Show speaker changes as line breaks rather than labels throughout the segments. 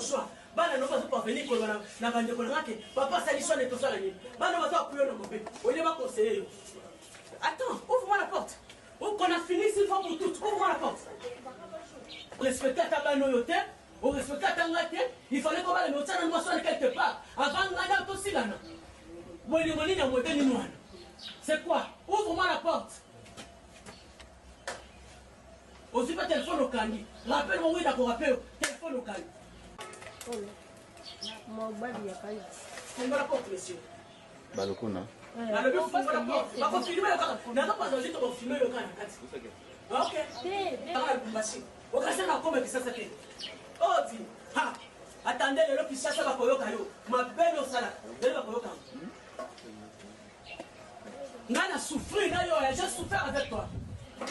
ton choix. Bana no pas venir ko na bande ko ngake papa ça l'histoire de tout ça là ni bana va pas appuyer no mobé on est pas conseiller. Attends, ouvre-moi la porte. On a fini une fois pour toutes. Ouvre-moi la porte. Respecter ta bano yote, on respecter ta ngate, il fallait qu'on va le mettre dans le moisson quelque part avant ngana to silana. Moni na modèle ni noana. C'est quoi? Ouvre-moi la porte. Aussi pas téléphone au candy. Rappelle-moi oui d'accord rappelle téléphone au candy.
Mon bali ya kaya.
Ouvre la porte monsieur.
Balokuna.
Na le ouvre la porte. Ba ko filmer yo na pas oser to filmer yo kana kati. OK. Tala kumbashi. Okasa na koma kisasa ke. Oti. Ha. Attendez le kisasa ba koyoka yo. Mabelo sala. Le ba koyoka. Ngana souffrir na yo, j'ai souffert avec toi.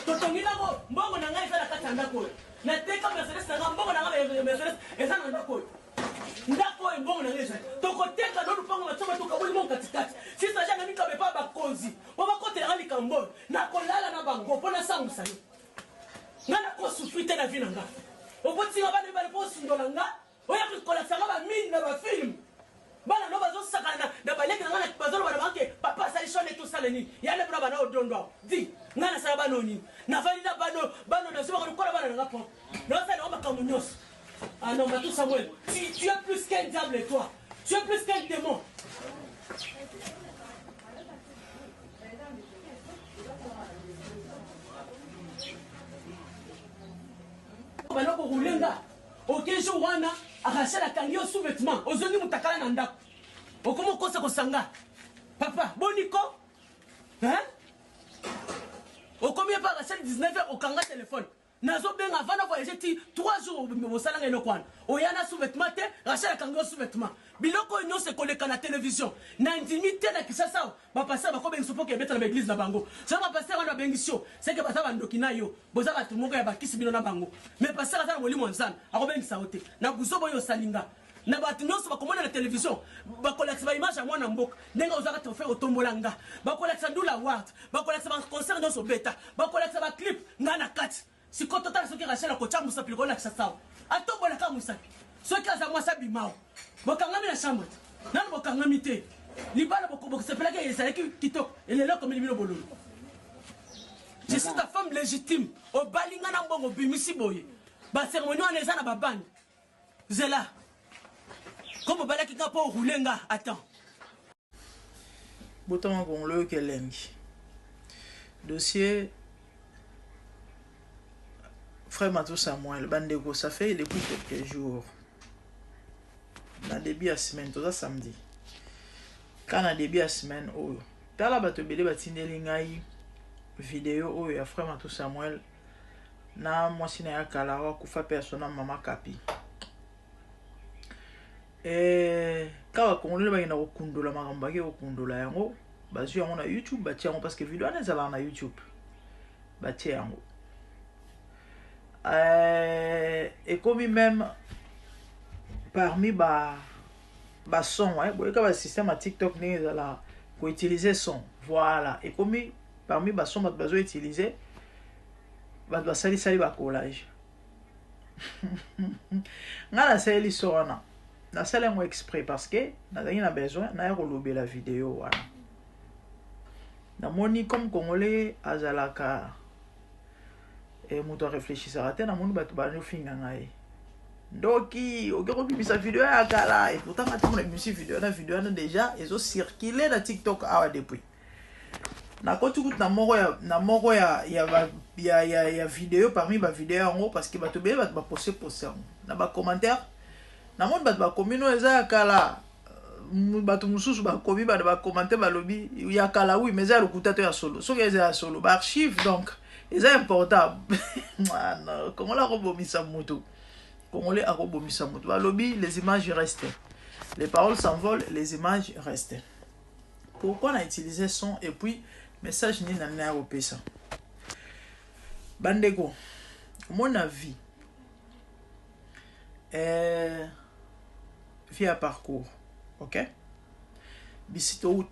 Totongi na mo, mbongo na ngai za na kati ndako. Na teka Mercedes na mbongo na ngai Mercedes eza na ndako. Ndako mbongo na ngai za. Tokoteka do lupango matoma tokabuli mon katikati. Si ça jana mika be pa ba konzi. Bo ba kote ali kambo. Na kolala na bango pona sangu sani. Ngana ko souffrir te na vie na nga. Oboti nga bana ba po sindola nga. Oya ko kola sanga ba mine na ba film. Bana no bazo sakana na baleke na ngana bazolo bana banke papa sali shone tout ça leni yale bra bana odondo di ngana sala bana oni na vali na bano na soba ko kola bana na po no ça no makamu nyos ah non Matou Samuel tu es plus qu'un diable toi tu es plus qu'un démon bana ko rulenga OK jour wana akashala kangio sous-vêtement ozongi mutakala na ndako okomo kosa kosanga papa boniko hein okomi pa akashala 19h okanga téléphone nazo benga vana voyager ti 3 jours bosala ngeno kwana oyana sous-vêtement te akashala kangio sous-vêtement biloko nyose koleka na télévision na intimité na kisasa ba passer ba ko bengi sopo ke beta na église na bango ça va passer wana bengisio c'est que bata bandoki na yo bozaka tumongo ya bakisi bino na bango mais passer ata na molimo nzana akobengi saote na buzobo yo salinga na batu nyonso bakomona na télévision bakolakisa ba image ya mwana mboka ndenge ozaka te faire otombolanga bakolakisa ndula award bakolakisa ba concert nyonso beta bakolakisa ba clip ngana kati sikoto tala soki rachela kocha musapi kolakisa sawa atombola ka musapi soki aza mwasa bimao bokangami na chambre nanu bokangami te libala bokosepelaki ezalaki kitoko elelo komeli bino bololo je suis ta femme légitime obalinga na mbongo bimisi boye baceremonie wana eza na babandi zela comme obalaki nga mpo orule nga attends
botama kongolo oyo kelengi dossier frère Matou Samuel bandeko ça fait depuis quelques jours na début à semaine tout ça samedi quand na début à semaine oyo tala bato bele batindeli ngai vidéo oyo ya frère Matou Samuel na mwasi na ya kala wa kufa persona mama kapi kawa kongolo ba ina kokundola makambo ake kokundola yango bazwi yango na YouTube batia yango parce que vidéo ana ezala na YouTube batia yango et comme même parmi ba son ouais ka ba système à TikTok ne la pour utiliser son voilà et comme parmi ba son ba besoin utiliser ba sali ba collage ngala sali sorana na sala mo exprès parce que na a besoin na ko lober la vidéo voilà na moni comme congolais azalaka et moto réfléchissera te na moni bato ba no finga ngai doki okero bimisa vidéo ya kala et pourtant quand on a mis vidéo na déjà ils ont circulé na TikTok awa depuis na kotuku na moko ya vidéo parmi ba vidéo yango parce que bato bele bato ba poster na ba commentaire na moni bato ba komino eza ya kala bato mususu ba komi ba commenter ba lobby ya kala oui mais ça lokuta to ya solo so eza ya solo ba archive donc c'est important non comment la robomisa moto congolais a robomisa moto ba lobby les images restent les paroles s'envolent les images restent pourquoi on a utilisé son et puis message ni na opesa bandeko mon avis via parcours OK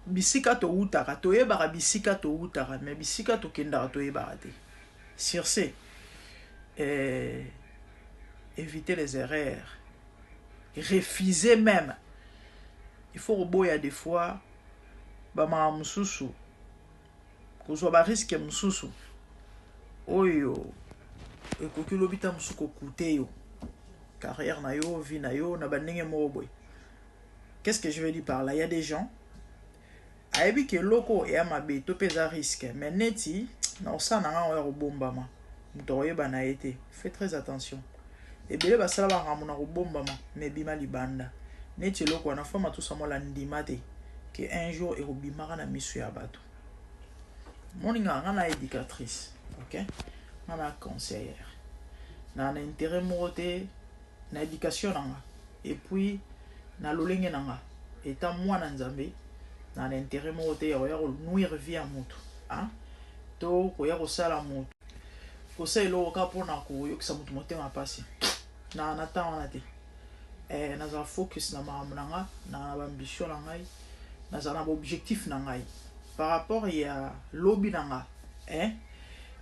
bisika to utaka toyebaka bisika to utaka mais bisika to kendaka toyebaka te sur ce éviter les erreurs refuser même. Il faut reboya des fois bama mususu kozwa ba risque mususu oyo ekoki lobita musuko kute yo carrière na yo vie na yo na bandenge mo boy. Qu'est-ce que je veux dire par là? Il y a des gens ayebi ke loko e amabe to pesa risque mais neti na osana nga oya robombama muto oyeba na été. Fais très attention. Et bele basala ba ramona robombama mais bima libanda neti loko na fama tout samo la ndima te que un jour et robimara na misu ya bato. Moninga ngana éducatrice, OK? Ngana conseillère. Na intérêt morote na éducation nanga et puis na lolenge nanga étant moi na nzambe na intérêt morote ya nuire vie à moto, hein? To ko ya ko sala moto. Ko sai lo ka pona ko yokisa moto motema pasi. Na wana te. Na za focus na mamunanga na ambition na ngai na za objectif na ngai par rapport ya lobby nanga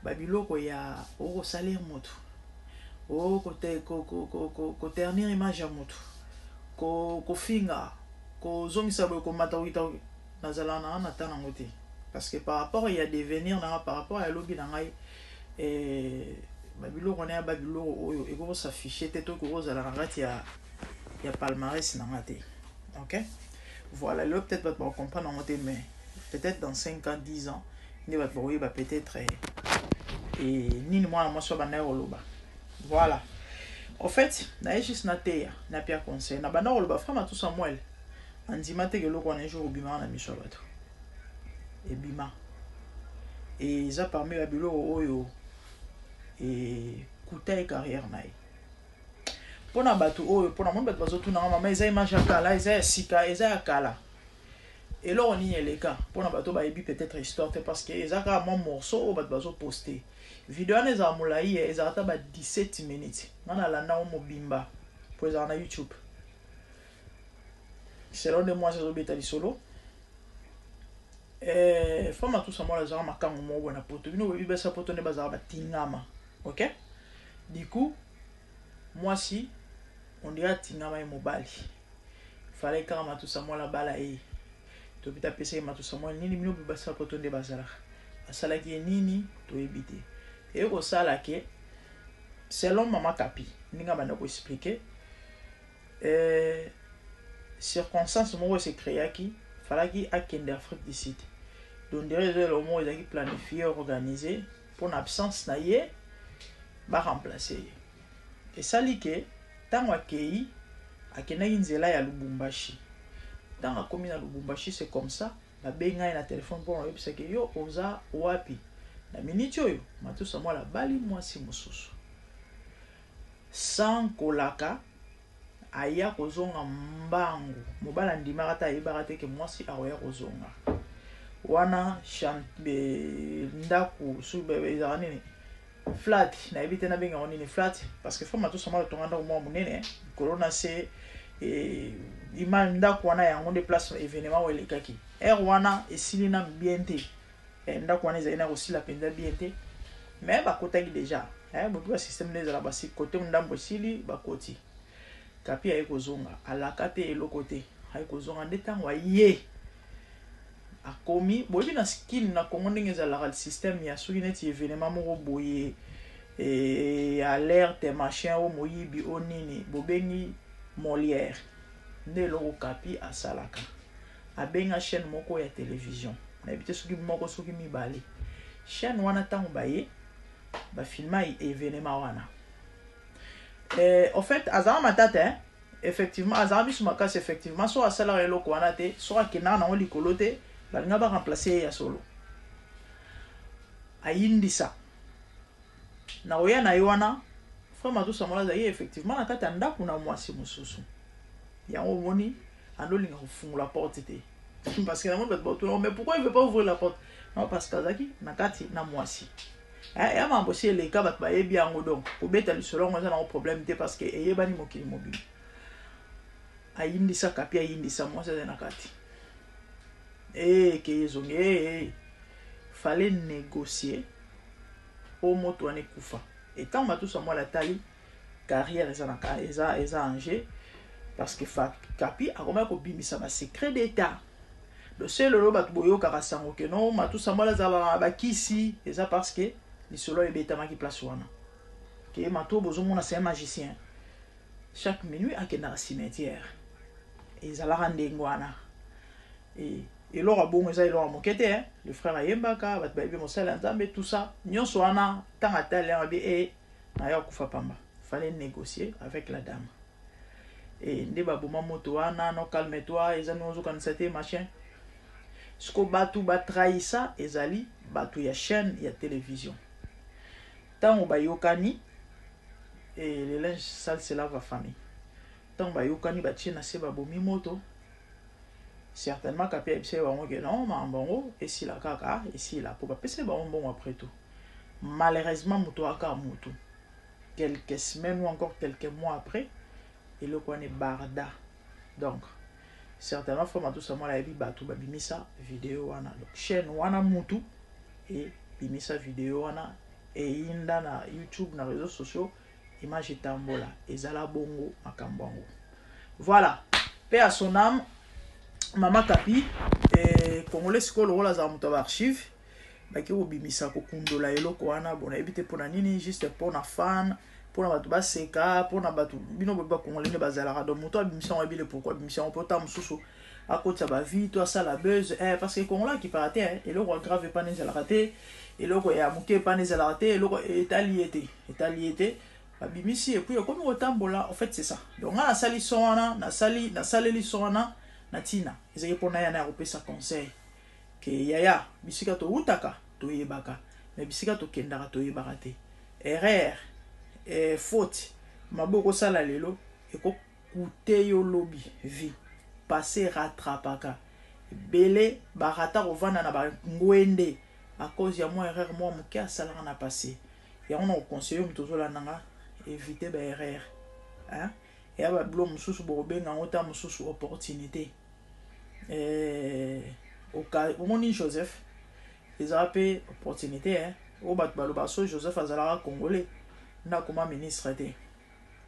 babiloko ya o salaire moto o ko ternir image ya moto ko finga ko zongisa ko mata wita na za na tana ngote parce que par rapport ya devenir na par rapport ya lobby na ngai babiloko na babiloko oyo e ko s'afficher te to ko za la ngati ya palmarès na ngate. OK? Voilà, là peut-être va comprendre en mais peut-être dans 5 ans, 10 ans, il va peut-être et ni moi soit banner loba. Voilà. En fait, na juste na terre, na pia conseil, na banner loba frama tout ça moelle. Andimate que loko un jour bima na miso bato. Et bima. Et ça parmi la bilo oyo et kuta e carrière naï. Pona bato oyo pona mon bato bazo tuna mama eza image kala eza sika eza kala et là on y est les cas pona bato ba ebi peut-être histoire parce que eza ka mon morceau bato bazo poster vidéo na za mulai eza ta ba 17 minutes nana la na mo bimba pour ça na YouTube selon de moi zo beta li solo fama tout ça moi la za makango mo bona poto bino bebi ba sa poto ne baza ba tingama. OK? Du coup moi si on dirait tingama et mobali fallait quand même tout ça moi la bala et to bita pesa ma tout ça moi nini bino ba sa poto nde bazala asala ki nini to ebité et ko sala ke selon mama kapi ninga bana ko expliquer circonstance mo se créer qui fallait qui akende Afrique du Sud donc derrière le mot ils ont planifié organisé pour l'absence na ye ba remplacer et ça li ke tant akei akena nzela ya Lubumbashi tant akomi na Lubumbashi c'est comme ça ba benga na téléphone pour on yebisa ke yo oza wapi na minute oyo matusa moi la bali mwasi mususu sans kolaka aya kozonga mbangu mobala ndimaka ta yebaka te ke mwasi aoya kozonga wana chambe ndaku sube ezaka nini flat na ebite na benga onini flat parce que fama tout sama le tonganda mo munene corona c'est imal ndaku wana yango de place événement wele kaki wana esilina bien te ndaku wana ezali na kosila penza bien te mais bakotaki déjà bobi système les ala basi côté ndambo sili bakoti kapi aye kozonga alaka te eloko te aye kozonga nde ntango aye akomi boyebi na skin na Congo ndenge ezalaka le système ya soki neti événement moko boye alerte machin o moyibi o nini bobengi Molière nde eloko kapi asalaka abenga chaîne moko ya télévision na ebite soki moko soki mibale chaîne wana ntango baye bafilma événement wana en fait azala matata effectivement azala biso makasi effectivement so asalaka eloko wana te so akendaka nango likolo te balinga ba remplacer ya solo ayindisa na oya na yoana frama tout ça mola zaye effectivement na kati ndaku na mwasi mususu yango moni andolinga kufungula la porte te parce que na monde bato mais pourquoi il veut pas ouvrir la porte non parce que azaki na kati na mwasi ya mambo si les cas bat ba yebi yango donc ko beta li solo ngo na problème te parce que eyebani mokili mobile ayindisa kapi ayindisa mwasi na kati que ils fallait négocier au moto ane kufa et tant tout ça moi la tali carrière eza en jeu parce que Kapi a comme ko bimisa ba secret d'état. Le seul lo bat boyo karasango que non matu samala zala ba kisi et ça parce que li solo e beta ma ki place wana. Que matu bozo mona c'est un magicien. Chaque minuit a kena cimetière. Et zala rande ngwana. Et l'ora bon ça l'ora mokete hein, le frère Ayembaka bat ba bi mosala nzambe tout ça. Nyonso wana tanga tale abi e na ya kufa pamba. Fallait négocier avec la dame. Et ndeba boma moto wana no calme-toi, ezali ozokanisa machin. Ce que batu ba trahissa ezali batu ya chaîne ya télévision. Tant ba yokani et le linge sale c'est la famille. Tant ba yokani ba tchena se ba bomi moto. Certainement Kapi ebse ba ngo non ma mbongo et si la kaka et si la pour ba pese ba bon après tout. Malheureusement moto aka moto. Quelques semaines ou encore quelques mois après, et le coin est barda. Donc, certainement, faut tout ça, moi, la batu, bimisa vidéo, wana. Donc, chaîne, wana mutu, et bimisa vidéo, wana, et inda na YouTube, na réseaux sociaux, image et tambola, et zala bongo, makambongo. Voilà. Paix à son âme, Mama Kapi, et Congolais, c'est quoi le rôle à Zamuto archive? Baki obimisa ko kundola eloko wana bona ebite pona nini juste pona fan pona batu ba seka pona batu bino ba kongolais bazala do moto abimisa on ebile pourquoi bimisa on peut ta mususu à côté ça va vite toi ça la buzz parce que congolais qui paraté hein eloko grave pas nezala raté eloko ya muke pas nezala raté eloko etaliété babimisi et puis comme otambola en fait c'est ça donc na sali sona na sali sona na tina ezaki pona ya na repesa conseil que yaya bisika to utaka to yebaka mais bisika to kendaka to yebaka te erreur faute maboko sala lelo eko kute yo lobi vie passer rattrapaka belé barata rovana na ba ngwende à cause ya moi erreur moi muke asala na passé ya on conseiller mutozo la nanga éviter ba erreur hein et aba blo mususu bobenga ngota mususu opportunité au moni Joseph ils ont appelé opportunité hein au batbalobaso Joseph azala congolais na comme ministre té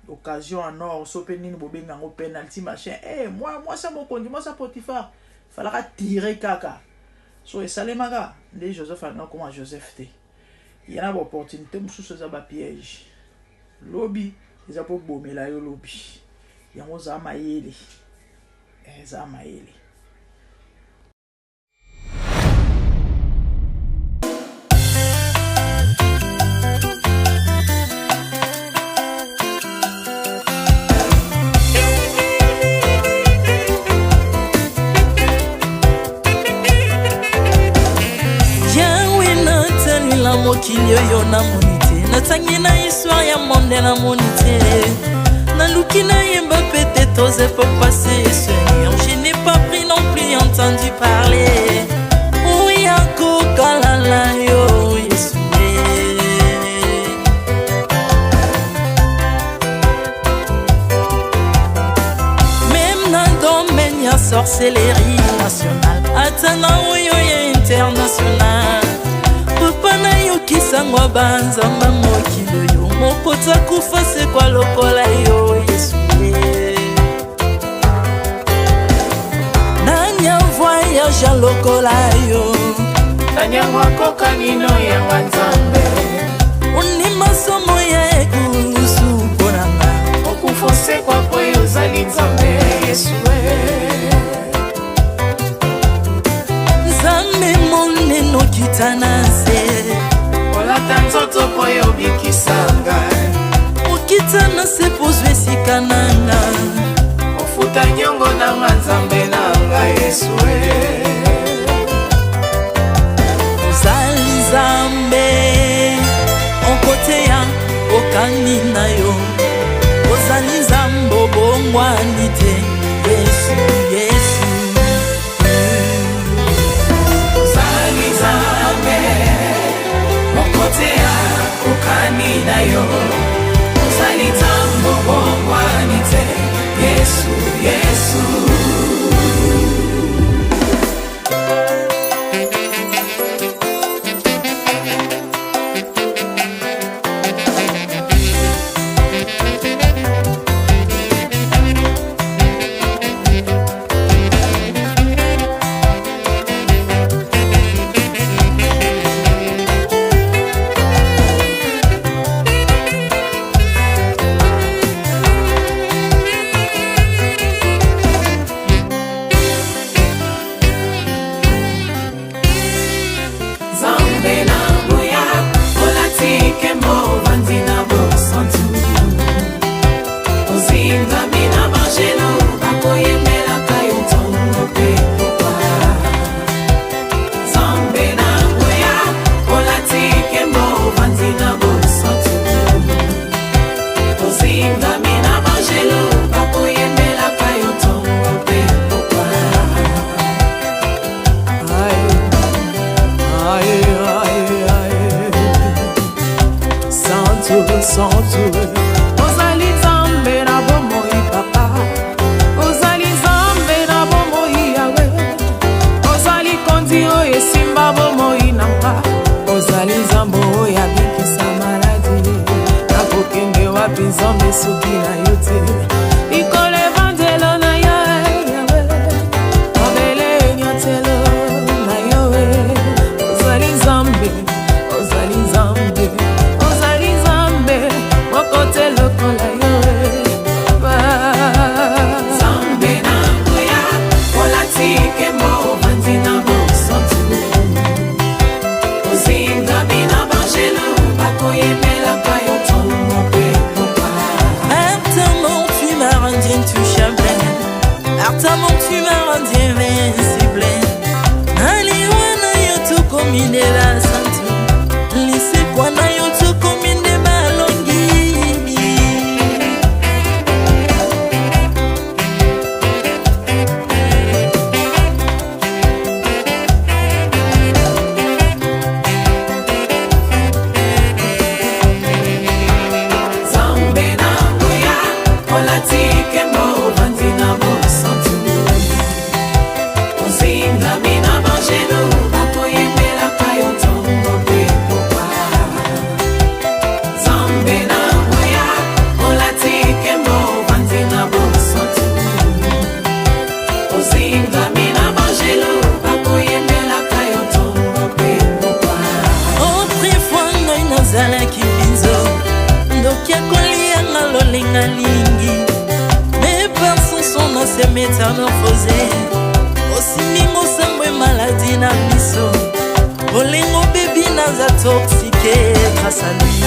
occasion en or sopenini bobenga ngo penalty machin moi ça mon compte moi ça Potiphar fallait tirer kaka so et salemaka les Joseph ana comme Joseph té il y a une opportunité mususu za ba piège lobby ils a pour bomela yo lobby yango za mayele za mayele.
mokili oyo namoni te natangi na histoire ya monde namoni te naluki nayemba pete toze po passer Seigneur je n'ai pas pris non plus entendu parler oui akokalala yo Yesu même na domaine ya sorcellerie nationale atana oyo ya international papa na yo kisangwa banzamba mokili yo mopota kufa se kwa lokola yo Yesu nanya voyage lokola yo
nanya wakoka nino ya wanzambe
uni masomo ya ekusu konanga
okufose kwa poyo zali nzambe Yesu
nzambe moneno kitana se
olata nzoto poyo bikisanga
okitana se pozwe sikananga
ofuta nyongo na nzambe nanga Yesu
ozali nzambe onkote ya okani na yo ozali nzambe obongwani te Yesu Yesu
ozali nzambe onkote ya okani na yo ozali nzambe obongwani te Yesu Yesu ozingami na bangelo bakoyemelaka yo ntongo mpe pokwa. Santu ozali nzambe na bomoi papa, ozali nzambe na bomoi yawe, ozali konzi oyo esimba bomoi na nga, ozali nzambe oyo abikisa maladi, nakokende wapi nzambe soki na yo te, likolo evanzelo na yo yawe, mabele enyotelo na yo, ozali nzambe, ozali nzambe, ozali nzambe mokote lokola yo nzambe na nguya olatike mo vandi na bosantu, ozingami na bangelo bakoyemelaka yo ntongo mpe pokwa.
Ardemment tu m'as rendu intouchable, ardemment tu m'as rendu invincible, aliwa na yo tokomine la santu, lisekwa na yo tokomine balongi.
Nzambe na nguya olatike mo vandi na bosantu, ozingami na bangelo bakoyemelaka yo ntongo mpe pokwa. Nzambe na nguya olatike mo vandi na bosantu, ozingami na bangelo bakoyemelaka yo ntongo mpe pokwa.
Autrefois ngai nazalaki binzo ndoki akolianga lolenga lingi, mais par son son se métamorphosé, osimi mosambwe maladi na miso, olengo bebi naza toxique grâce à lui.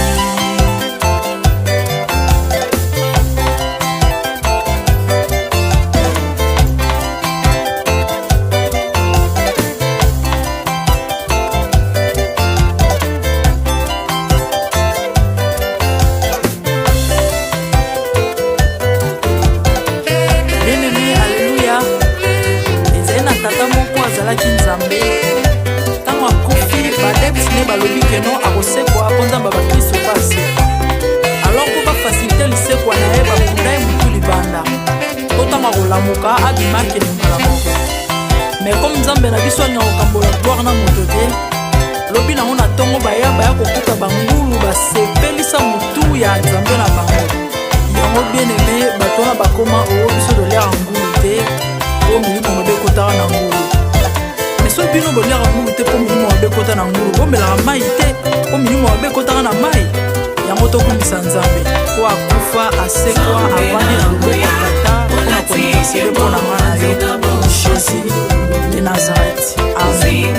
Bien-aimé, alléluia. Ezali na tata moko azalaki nzambe, ntango akufi badeptine balobi keno akosekwa mpo nzambe bakristo mpo asekwa, alors mpo bafasilite lisekwa na ye bakunda ye motu libanda mpo ntango akolamuka abimaki elingala moko. mais comme nzambe na biso anya kokambola gloire na moto te, lobi nango na ntongo baya kokuta bangulu basepelisa motu ya nzambe na bango. Yango bien aimé bato wana bakoma oyo biso toliaka ngulu te po milimo mabe ekotaka na ngulu, mais soki bino boliaka ngulu te po milimo mabe ekota na ngulu, bomelaka mai te po milimo mabe ekotaka na mai. Yango tokumbisa nzambe po akufa asekwa avandi na loboko ya tata mpona konikasele mpona ngana yo Jésus de Nazareth. Amen.